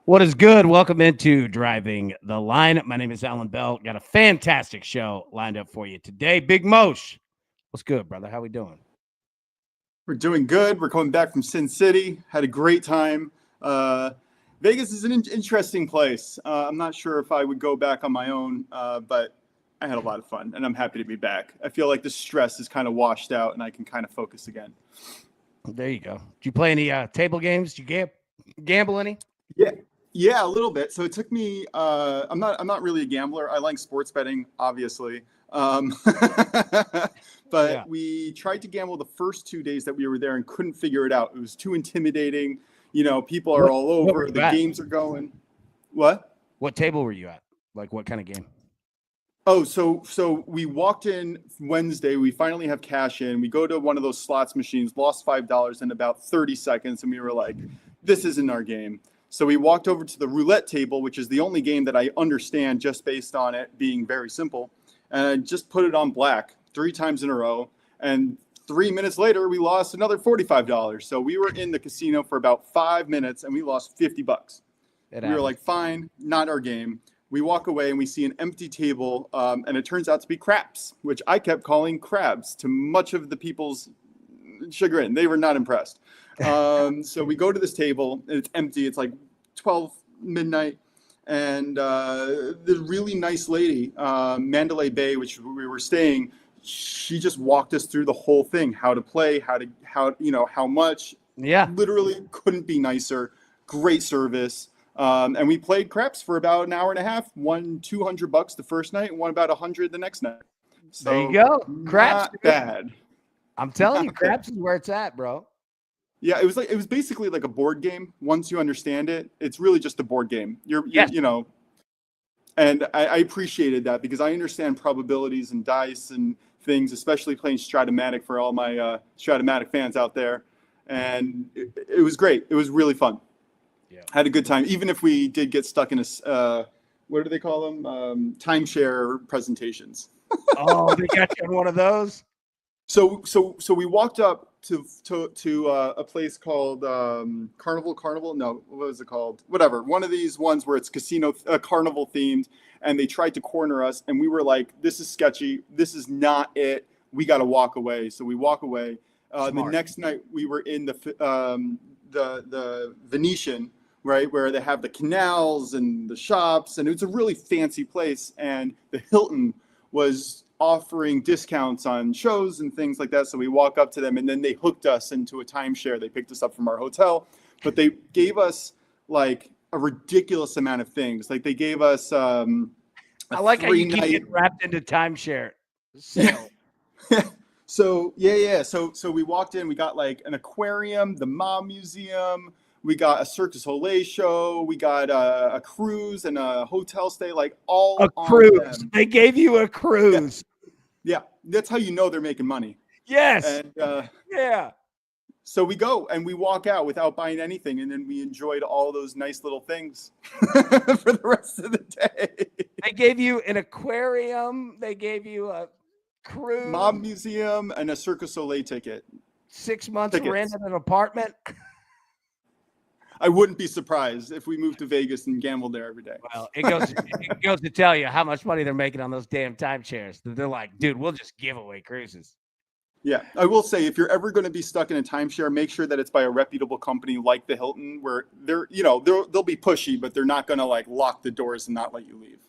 What is good? Welcome into Driving the Line. My name is Alan Bell. Got a fantastic show lined up for you today. Big Mosh, what's good, brother? How we doing? We're doing good. We're coming back from Sin City. Had a great time. Vegas is an interesting place. I'm not sure if I would go back on my own, but I had a lot of fun, and I'm happy to be back. I feel like the stress is kind of washed out, and I can kind of focus again. There you go. Did you play any table games? Did you gamble any? Yeah, a little bit. So it took me. I'm not really a gambler. I like sports betting, obviously. But we tried to gamble the first 2 days that we were there and couldn't figure it out. It was too intimidating. You know, people are all over. The games are going. What? What table were you at? Like what kind of game? Oh, so we walked in Wednesday. We finally have cash in. We go to one of those slots machines, lost $5 in about 30 seconds, and we were like, this isn't our game. So we walked over to the roulette table, which is the only game that I understand just based on it being very simple. And I just put it on black 3 times in a row. And 3 minutes later, we lost another $45. So we were in the casino for about 5 minutes and we lost $50. We were like, fine, not our game. We walk away and we see an empty table. And it turns out to be craps, which I kept calling crabs to much of the people's chagrin. They were not impressed. So we go to this table and it's empty. It's like 12 midnight. And the really nice lady, Mandalay Bay, which we were staying, she just walked us through the whole thing, how to play, how much. Yeah. Literally couldn't be nicer. Great service. And we played craps for about an hour and a half, won $200 the first night and won about $100 the next night. So there you go. Craps. Not bad. I'm telling you, craps is where it's at, bro. Yeah, it was basically like a board game. Once you understand it, it's really just a board game. You know, and I appreciated that because I understand probabilities and dice and things, especially playing Stratomatic for all my Stratomatic fans out there. And it was great. It was really fun. Yeah, had a good time. Even if we did get stuck in a what do they call them? Timeshare presentations. Oh, they got you on one of those. So we walked up to a place called Carnival. No, what was it called? Whatever. One of these ones where it's casino carnival themed, and they tried to corner us, and we were like, "This is sketchy. This is not it. We got to walk away." So we walk away. The next night we were in the Venetian, right, where they have the canals and the shops, and it's a really fancy place. And the Hilton was offering discounts on shows and things like that. So we walk up to them and then they hooked us into a timeshare. They picked us up from our hotel, but they gave us like a ridiculous amount of things. Like they gave us I like how you keep getting wrapped into timeshare. So yeah. So we walked in, we got like an aquarium, the Mom Museum, we got a Cirque du Soleil show. We got a cruise and a hotel stay, like all a cruise. They gave you a cruise. Yeah, that's how you know they're making money. Yes. And yeah. So we go and we walk out without buying anything, and then we enjoyed all those nice little things for the rest of the day. They gave you an aquarium. They gave you a cruise, Mom Museum, and a Cirque du Soleil ticket. 6 months rent in an apartment. I wouldn't be surprised if we moved to Vegas and gambled there every day. Well, it goes to tell you how much money they're making on those damn timeshares. They're like, dude, we'll just give away cruises. Yeah, I will say if you're ever going to be stuck in a timeshare, make sure that it's by a reputable company like the Hilton, where they'll be pushy, but they're not going to like lock the doors and not let you leave.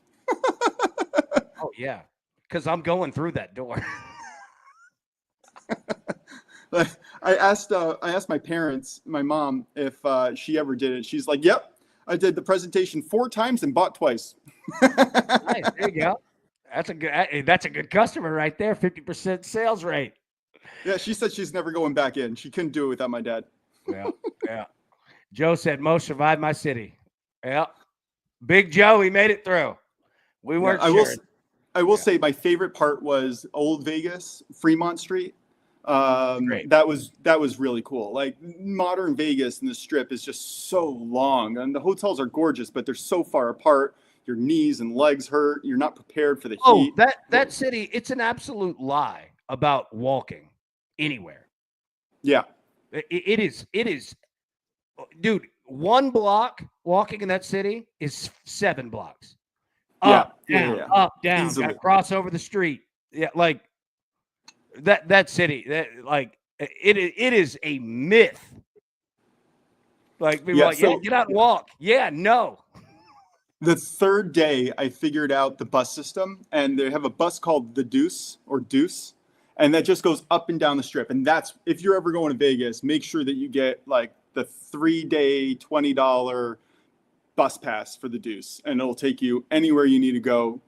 Oh yeah, because I'm going through that door. I asked my parents, my mom, if she ever did it. She's like, "Yep, I did the presentation 4 times and bought twice." Nice, there you go. That's a good customer right there. 50% sales rate. Yeah, she said she's never going back in. She couldn't do it without my dad. Yeah. Joe said, "Mo survived my city." Yeah, Big Joe, he made it through. We weren't sure. I will say my favorite part was Old Vegas, Fremont Street. That was really cool. Like modern Vegas and the Strip is just so long, and the hotels are gorgeous, but they're so far apart. Your knees and legs hurt. You're not prepared for the heat. Oh, that city, it's an absolute lie about walking anywhere. Yeah. It is. Dude, one block walking in that city is 7 blocks. Yeah, Up, down, up, down. Got to cross over the street. Yeah, like that city. It is a myth. Like people are like, yeah, get out and walk. Yeah, no. The third day, I figured out the bus system, and they have a bus called the Deuce, and that just goes up and down the strip. And that's, if you're ever going to Vegas, make sure that you get like the 3-day $20 bus pass for the Deuce, and it'll take you anywhere you need to go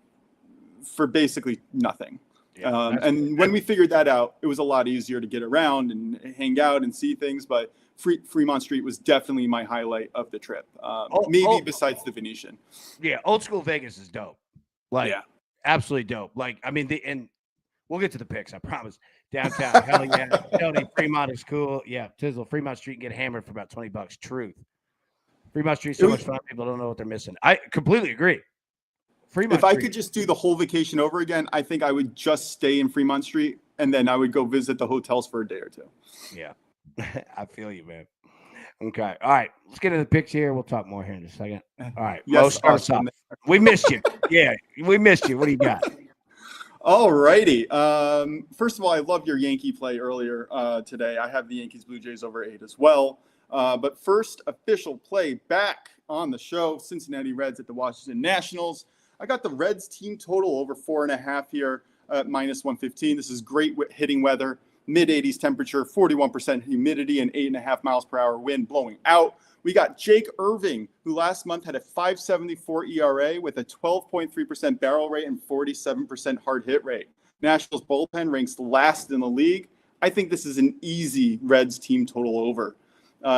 for basically nothing. Yeah, and when we figured that out, it was a lot easier to get around and hang out and see things. But Fremont Street was definitely my highlight of the trip, besides the Venetian. Yeah, old school Vegas is dope. Like, absolutely dope. Like, I mean, and we'll get to the picks, I promise. Downtown, hell yeah. Tony, Fremont is cool. Yeah, Tizzle, Fremont Street get hammered for about $20. Truth. Fremont Street's so much fun. People don't know what they're missing. I completely agree. If I could just do the whole vacation over again, I think I would just stay in Fremont Street, and then I would go visit the hotels for a day or two. Yeah, I feel you, man. Okay, all right. Let's get into the picks here. We'll talk more here in a second. All right, yes, awesome. We missed you. Yeah, we missed you. What do you got? All righty. First of all, I love your Yankee play earlier today. I have the Yankees Blue Jays over 8 as well. But first official play back on the show, Cincinnati Reds at the Washington Nationals. I got the Reds team total over 4.5 here at -115. This is great hitting weather, mid-80s temperature, 41% humidity, and 8.5 miles per hour wind blowing out. We got Jake Irving, who last month had a 5.74 ERA with a 12.3% barrel rate and 47% hard hit rate. Nationals bullpen ranks last in the league. I think this is an easy Reds team total over.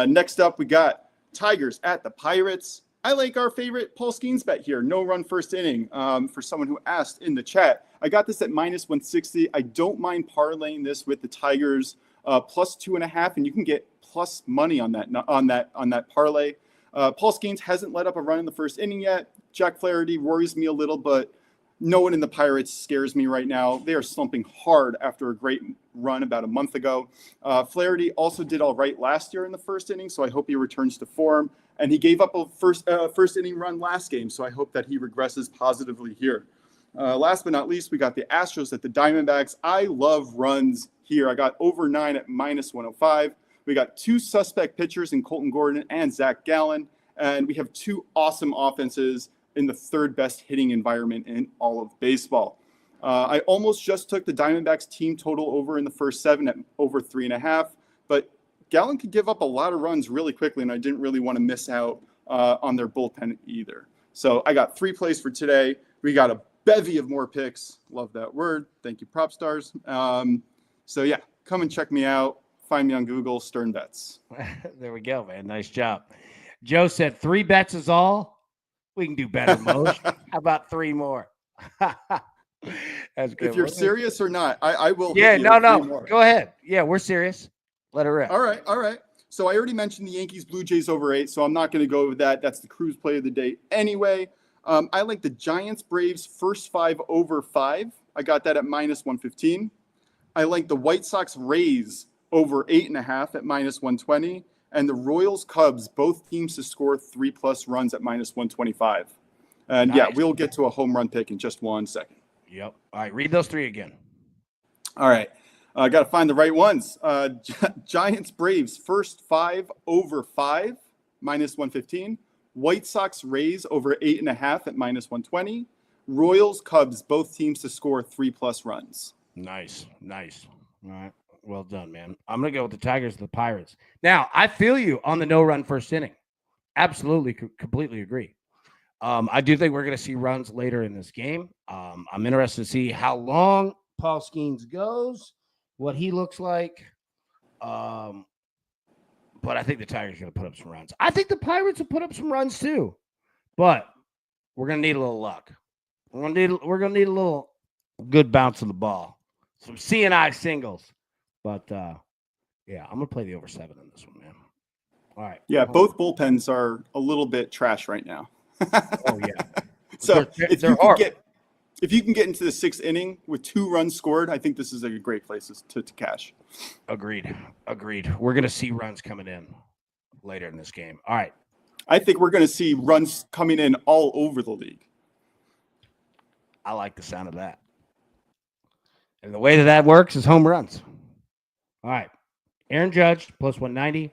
Next up, we got Tigers at the Pirates. I like our favorite Paul Skeens bet here. No run first inning for someone who asked in the chat. I got this at -160. I don't mind parlaying this with the Tigers plus 2.5, and you can get plus money on that parlay. Paul Skeens hasn't let up a run in the first inning yet. Jack Flaherty worries me a little, but no one in the Pirates scares me right now. They are slumping hard after a great run about a month ago. Flaherty also did all right last year in the first inning, so I hope he returns to form. And he gave up a first inning run last game, so I hope that he regresses positively here. Last but not least, we got the Astros at the Diamondbacks. I love runs here. I got over 9 at -105. We got 2 suspect pitchers in Colton Gordon and Zach Gallen, and we have 2 awesome offenses in the 3rd best hitting environment in all of baseball. I almost just took the Diamondbacks team total over in the first 7 at over 3.5, but Gallen could give up a lot of runs really quickly, and I didn't really want to miss out on their bullpen either. So I got 3 plays for today. We got a bevy of more picks. Love that word. Thank you, Prop Stars. So yeah, come and check me out. Find me on Google, Stern Bets. There we go, man. Nice job. Joe said 3 bets is all. We can do better, Moj. How about 3 more? That's good. If you're serious or not, I will. Yeah, no. Go ahead. Yeah, we're serious. Let it rip. All right. So I already mentioned the Yankees Blue Jays over 8, so I'm not going to go with that. That's the cruise play of the day anyway. I like the Giants Braves first 5 over 5. I got that at -115. I like the White Sox Rays over 8.5 at -120. And the Royals Cubs, both teams to score 3+ runs at -125. And nice. Yeah, we'll get to a home run pick in just 1 second. Yep. All right, read those 3 again. All right. I got to find the right ones. Giants Braves first 5 over 5, -115. White Sox Rays over 8.5 at -120. Royals Cubs, both teams to score 3+ runs. Nice. All right. Well done, man. I'm going to go with the Tigers and the Pirates. Now, I feel you on the no-run first inning. Absolutely, completely agree. I do think we're going to see runs later in this game. I'm interested to see how long Paul Skeens goes, what he looks like. But I think the Tigers are going to put up some runs. I think the Pirates will put up some runs too. But we're going to need a little luck. We're going to need a little good bounce of the ball. Some C&I singles. But, yeah, I'm going to play the over 7 on this one, man. All right. Yeah, both bullpens are a little bit trash right now. Oh, yeah. So if you can get into the 6th inning with 2 runs scored, I think this is a great place to cash. Agreed. We're going to see runs coming in later in this game. All right. I think we're going to see runs coming in all over the league. I like the sound of that. And the way that works is home runs. All right. Aaron Judge, plus 190.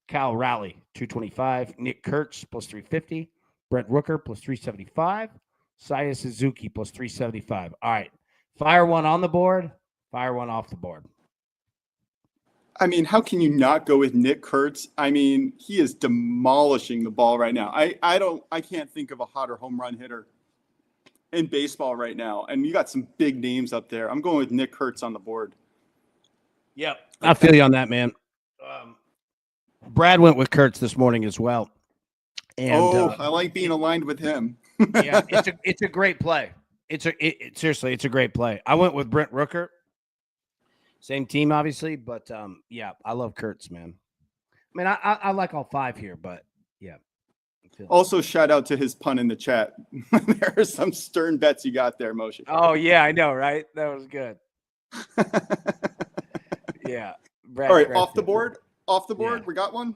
Kyle Rowley, 225. Nick Kurtz, plus 350. Brent Rooker, plus 375. Saya Suzuki, plus 375. All right. Fire one on the board. Fire one off the board. I mean, how can you not go with Nick Kurtz? I mean, he is demolishing the ball right now. I can't think of a hotter home run hitter in baseball right now. And you got some big names up there. I'm going with Nick Kurtz on the board. Yep. I feel you on that, man. Brad went with Kurtz this morning as well. And I like being aligned with him. Yeah, it's a great play. Seriously, it's a great play. I went with Brent Rooker. Same team, obviously, but yeah, I love Kurtz, man. I mean, I like all five here, but yeah. Also, shout out to his pun in the chat. There are some stern bets you got there, Moshe. Oh yeah, I know, right? That was good. Yeah. Brad all right, Kress, off the board. Off the board, Yeah. We got one.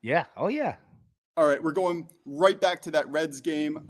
Yeah. Oh yeah. All right, we're going right back to that Reds game.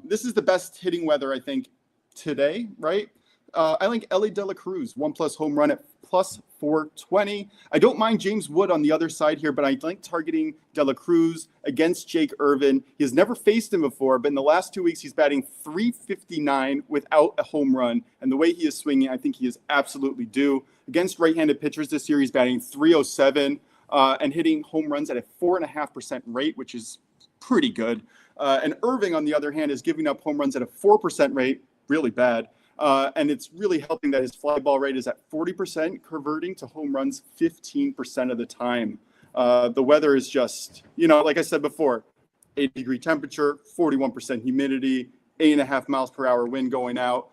This is the best hitting weather, I think, today, right? I like Ellie De La Cruz, 1+ home run at plus 420. I don't mind James Wood on the other side here, but I like targeting De La Cruz against Jake Irvin. He has never faced him before, but in the last 2 weeks, he's batting .359 without a home run. And the way he is swinging, I think he is absolutely due. Against right-handed pitchers this year, he's batting .307 and hitting home runs at a 4.5% rate, which is pretty good. And Irving, on the other hand, is giving up home runs at a 4% rate, really bad. And it's really helping that his fly ball rate is at 40%, converting to home runs 15% of the time. The weather is just, like I said before, 80-degree temperature, 41% humidity, 8.5 miles per hour wind going out.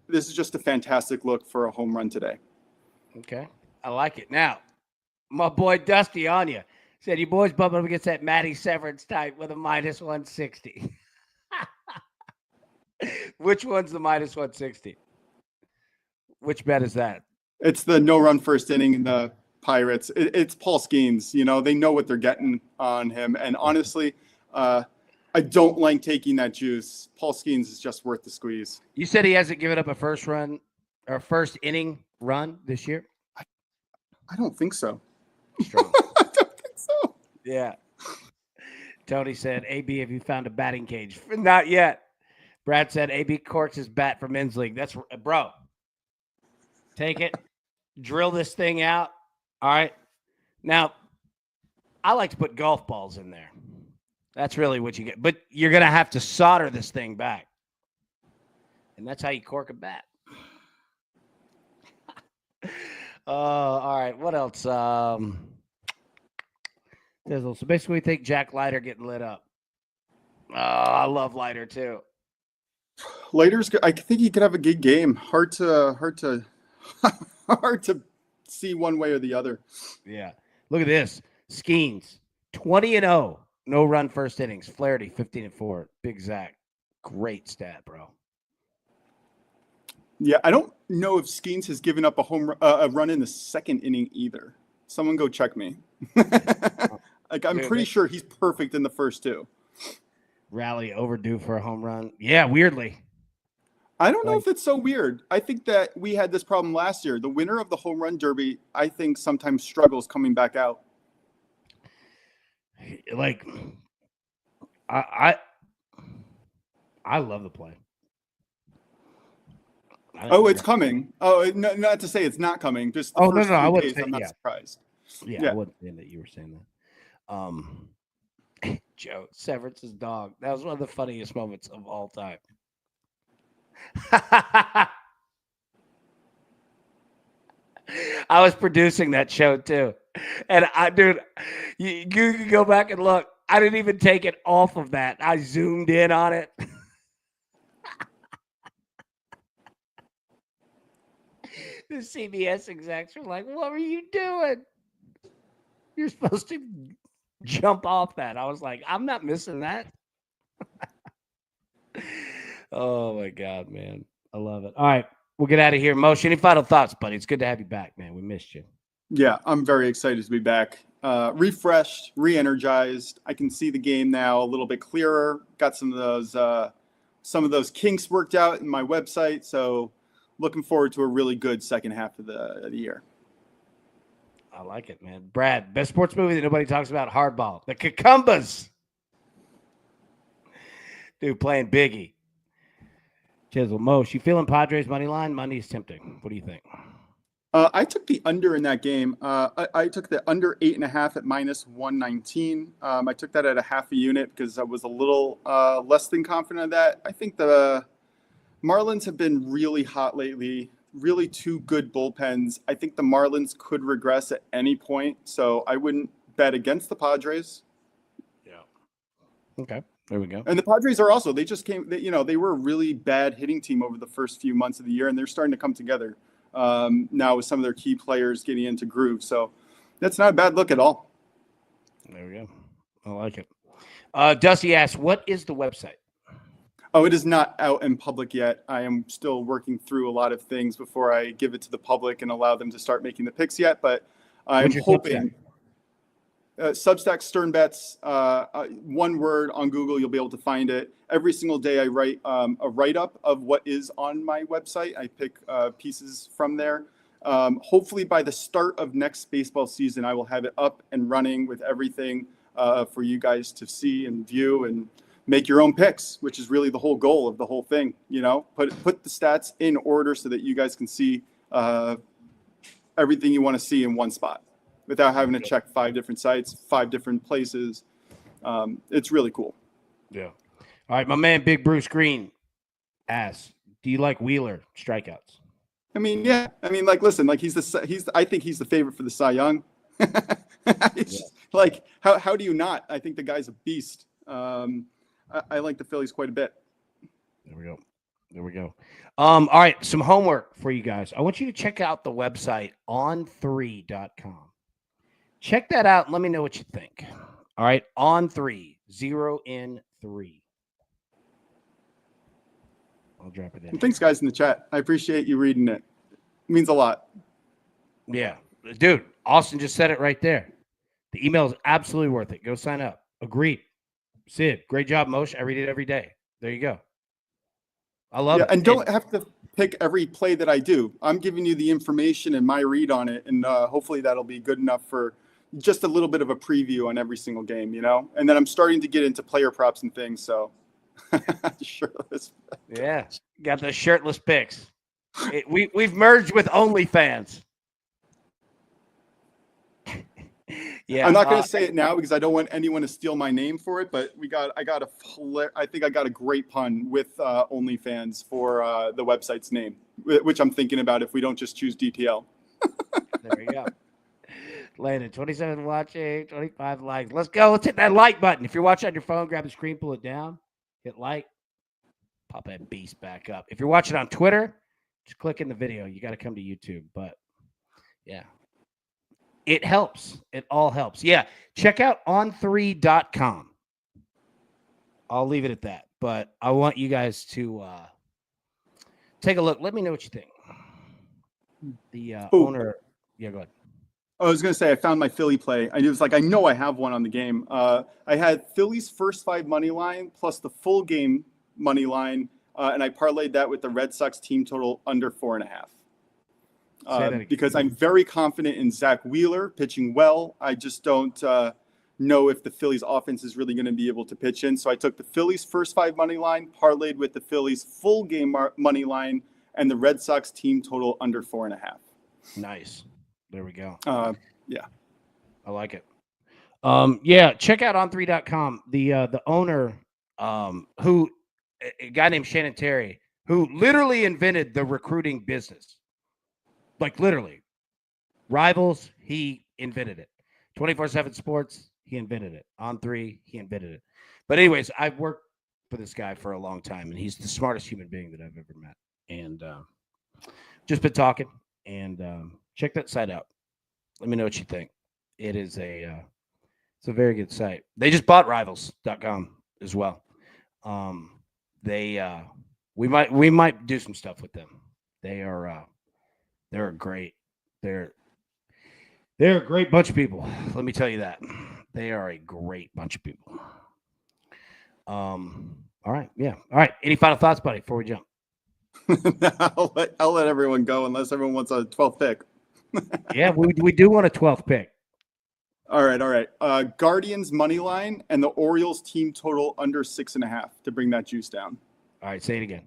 This is just a fantastic look for a home run today. Okay. I like it. Now, my boy Dusty on you said, you boys bumping up against that Matty Severance type with a minus 160. Which one's the minus 160? Which bet is that? It's the no-run first inning in the Pirates. It's Paul Skeens. They know what they're getting on him. And honestly, I don't like taking that juice. Paul Skeens is just worth the squeeze. You said he hasn't given up a first inning run this year? I don't think so. Strong. I don't think so. Yeah. Tony said, AB, have you found a batting cage? Not yet. Brad said, AB corks his bat for men's league. That's bro. Take it. Drill this thing out. All right. Now, I like to put golf balls in there. That's really what you get. But you're going to have to solder this thing back. And that's how you cork a bat. All right. What else? So basically, we think Jack Leiter getting lit up. Oh, I love Leiter too. Leiter's, I think he could have a good game. Hard to see one way or the other. Yeah. Look at this. Skeens, 20-0. No run first innings. Flaherty, 15-4. Big Zach. Great stat, bro. Yeah, I don't know if Skeens has given up a run in the second inning either. Someone go check me. I'm pretty sure he's perfect in the first two. Rally overdue for a home run. Yeah, weirdly. I don't know if it's so weird. I think that we had this problem last year. The winner of the home run derby, I think, sometimes struggles coming back out. Like, I love the play. Oh, it's coming. Oh, no, not to say it's not coming. Just the first no, I few wouldn't days, I'm not surprised. Yeah, I wasn't saying that you were saying that. Joe, Severance's dog. That was one of the funniest moments of all time. I was producing that show too. And you can go back and look. I didn't even take it off of that. I zoomed in on it. The CBS execs were like, what were you doing? You're supposed to jump off that. I was like, I'm not missing that. Oh, my God, man. I love it. All right. We'll get out of here. Moshe, any final thoughts, buddy? It's good to have you back, man. We missed you. Yeah, I'm very excited to be back. refreshed, re-energized. I can see the game now a little bit clearer. Got some of those kinks worked out in my website. So looking forward to a really good second half of the year. I like it, man. Brad, best sports movie that nobody talks about, Hardball. The Cucumbas. Dude, playing Biggie. Chisel, Mosh, you feeling Padres money line? Money's tempting. What do you think? I took the under in that game. I took the under 8.5 at -119. I took that at a half a unit because I was a little less than confident of that. I think the Marlins have been really hot lately. Really two good bullpens. I think the Marlins could regress at any point, so I wouldn't bet against the Padres. Yeah. Okay. There we go. And the Padres are also, they just came, they were a really bad hitting team over the first few months of the year, and they're starting to come together now with some of their key players getting into groove. So that's not a bad look at all. There we go. I like it. Dusty asks, what is the website? Oh, it is not out in public yet. I am still working through a lot of things before I give it to the public and allow them to start making the picks yet. But I'm hoping Substack Stern Bets, one word on Google, you'll be able to find it. Every single day I write a write-up of what is on my website. I pick pieces from there. Hopefully by the start of next baseball season, I will have it up and running with everything for you guys to see and view and make your own picks, which is really the whole goal of the whole thing. Put the stats in order so that you guys can see everything you want to see in one spot without having to check 5 different sites, 5 different places. It's really cool. Yeah. All right, my man, Big Bruce Green asks, do you like Wheeler strikeouts? I mean, yeah. I mean, listen, I think he's the favorite for the Cy Young. Like, how do you not? I think the guy's a beast. I like the Phillies quite a bit. There we go. All right, some homework for you guys. I want you to check out the website on3.com. Check that out and let me know what you think. All right, on3, 0N3. I'll drop it in. Thanks, guys, in the chat. I appreciate you reading it. It means a lot. Yeah. Dude, Austin just said it right there. The email is absolutely worth it. Go sign up. Agreed. Sid, great job, Moshe. I read it every day. There you go. I love it. And don't have to pick every play that I do. I'm giving you the information and my read on it, and hopefully that'll be good enough for just a little bit of a preview on every single game, And then I'm starting to get into player props and things, so shirtless. Yeah, got the shirtless picks. We've merged with OnlyFans. Yeah, I'm not going to say it now because I don't want anyone to steal my name for it. But I think I got a great pun with OnlyFans for the website's name, which I'm thinking about if we don't just choose DTL. There we go. Landon, 27 watching, 25 likes. Let's go. Let's hit that like button. If you're watching on your phone, grab the screen, pull it down, hit like, pop that beast back up. If you're watching on Twitter, just click in the video. You got to come to YouTube. But yeah. It helps. It all helps. Yeah. Check out on3.com. I'll leave it at that. But I want you guys to take a look. Let me know what you think. The owner. Yeah, go ahead. I was going to say I found my Philly play. I know I have one on the game. I had Philly's first 5 money line plus the full game money line, and I parlayed that with the Red Sox team total under 4.5. Because I'm very confident in Zach Wheeler pitching well. I just don't know if the Phillies offense is really going to be able to pitch in. So I took the Phillies first 5 money line, parlayed with the Phillies full game money line, and the Red Sox team total under 4.5. Nice. There we go. Yeah. I like it. Yeah, check out on3.com. The owner, who a guy named Shannon Terry, who literally invented the recruiting business. Like literally. Rivals, he invented it. 24/7 Sports, he invented it. On3, he invented it. But anyways, I've worked for this guy for a long time, and he's the smartest human being that I've ever met. And just been talking, and check that site out. Let me know what you think. It is it's a very good site. They just bought rivals.com as well. We might do some stuff with them. They're great. They're a great bunch of people. Let me tell you that. They are a great bunch of people. All right. Yeah. All right. Any final thoughts, buddy, before we jump? I'll let everyone go unless everyone wants a 12th pick. Yeah, we do want a 12th pick. All right. Guardians money line and the Orioles team total under 6.5 to bring that juice down. All right, say it again.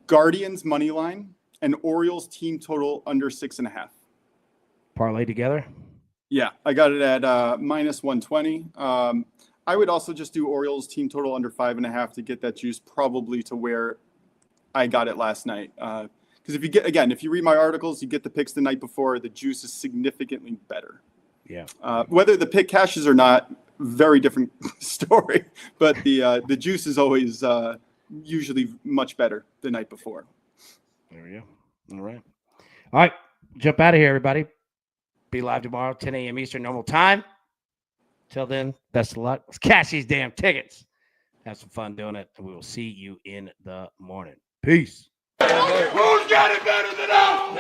Guardians money line and Orioles team total under 6.5. Parlay together? Yeah, I got it at minus 120. I would also just do Orioles team total under 5.5 to get that juice probably to where I got it last night. Because if you read my articles, you get the picks the night before, the juice is significantly better. Yeah. Whether the pick cashes or not, very different story. But the juice is always usually much better the night before. There we go. All right. Jump out of here, everybody. Be live tomorrow, 10 a.m. Eastern, normal time. Till then, best of luck. Let's cash these damn tickets. Have some fun doing it, and we will see you in the morning. Peace. Who's got it better than us?